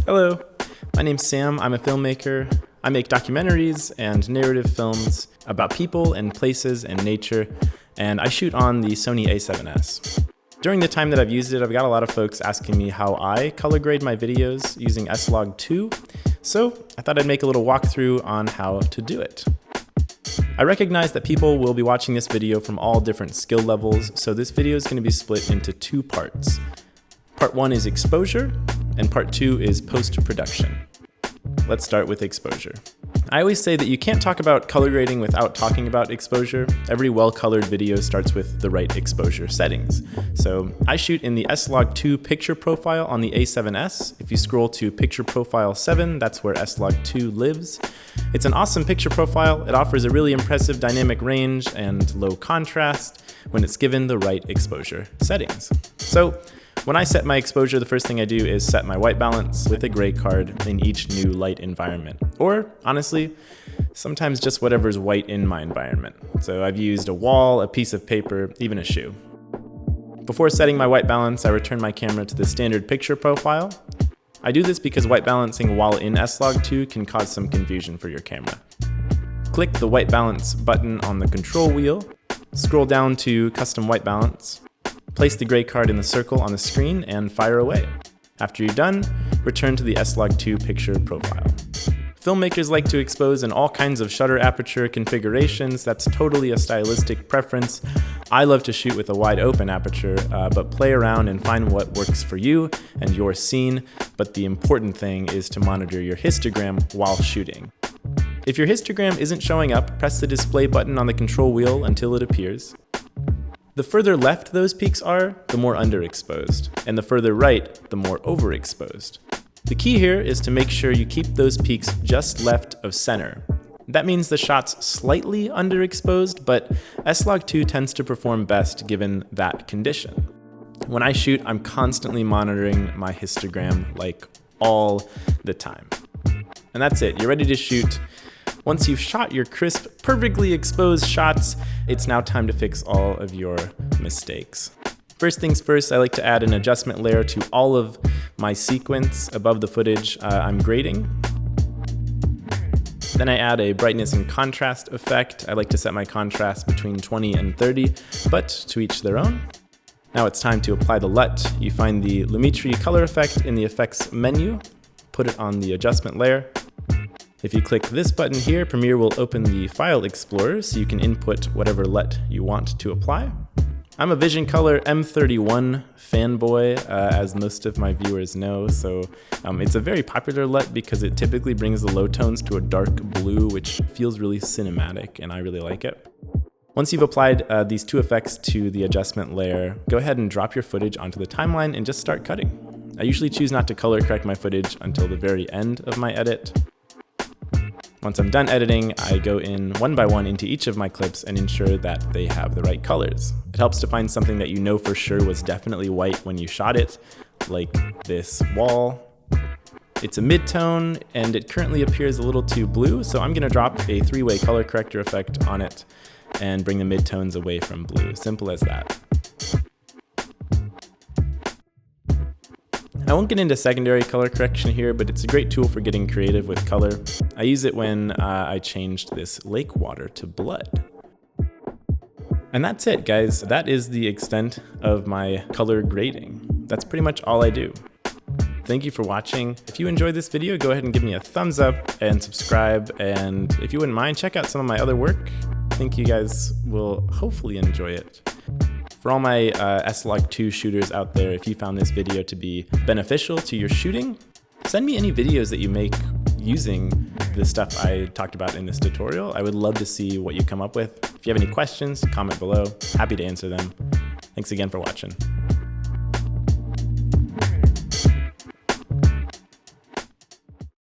Hello, my name's Sam. I'm a filmmaker. I make documentaries and narrative films about people and places and nature, and I shoot on the Sony a7S. During the time that I've used it, I've got a lot of folks asking me how I color grade my videos using S-Log2, so I thought I'd make a little walkthrough on how to do it. I recognize that people will be watching this video from all different skill levels, so this video is going to be split into two parts. Part 1 is exposure, and part 2 is post-production. Let's start with exposure. I always say that you can't talk about color grading without talking about exposure. Every well-colored video starts with the right exposure settings. So I shoot in the S-Log2 picture profile on the A7S. If you scroll to picture profile 7, that's where S-Log2 lives. It's an awesome picture profile. It offers a really impressive dynamic range and low contrast when it's given the right exposure settings. So when I set my exposure, the first thing I do is set my white balance with a gray card in each new light environment. Or, honestly, sometimes just whatever's white in my environment. So I've used a wall, a piece of paper, even a shoe. Before setting my white balance, I return my camera to the standard picture profile. I do this because white balancing while in S-Log2 can cause some confusion for your camera. Click the white balance button on the control wheel, scroll down to custom white balance, place the gray card in the circle on the screen and fire away. After you're done, return to the S-Log2 picture profile. Filmmakers like to expose in all kinds of shutter aperture configurations. That's totally a stylistic preference. I love to shoot with a wide open aperture, but play around and find what works for you and your scene. But the important thing is to monitor your histogram while shooting. If your histogram isn't showing up, press the display button on the control wheel until it appears. The further left those peaks are, the more underexposed, and the further right, the more overexposed. The key here is to make sure you keep those peaks just left of center. That means the shot's slightly underexposed, but S-Log2 tends to perform best given that condition. When I shoot, I'm constantly monitoring my histogram like all the time. And that's it, you're ready to shoot. Once you've shot your crisp, perfectly exposed shots, it's now time to fix all of your mistakes. First things first, I like to add an adjustment layer to all of my sequence above the footage I'm grading. Then I add a brightness and contrast effect. I like to set my contrast between 20 and 30, but to each their own. Now it's time to apply the LUT. You find the Lumetri color effect in the effects menu, put it on the adjustment layer. If you click this button here, Premiere will open the File Explorer so you can input whatever LUT you want to apply. I'm a VISIONCOLOR M31 fanboy, as most of my viewers know, so it's a very popular LUT because it typically brings the low tones to a dark blue, which feels really cinematic, and I really like it. Once you've applied these two effects to the adjustment layer, go ahead and drop your footage onto the timeline and just start cutting. I usually choose not to color correct my footage until the very end of my edit. Once I'm done editing, I go in one by one into each of my clips and ensure that they have the right colors. It helps to find something that you know for sure was definitely white when you shot it, like this wall. It's a mid-tone and it currently appears a little too blue, so I'm gonna drop a 3-way color corrector effect on it and bring the mid-tones away from blue. Simple as that. I won't get into secondary color correction here, but it's a great tool for getting creative with color. I use it when I changed this lake water to blood. And that's it, guys. That is the extent of my color grading. That's pretty much all I do. Thank you for watching. If you enjoyed this video, go ahead and give me a thumbs up and subscribe. And if you wouldn't mind, check out some of my other work. I think you guys will hopefully enjoy it. For all my S-Log2 shooters out there, if you found this video to be beneficial to your shooting, send me any videos that you make using the stuff I talked about in this tutorial. I would love to see what you come up with. If you have any questions, comment below. Happy to answer them. Thanks again for watching.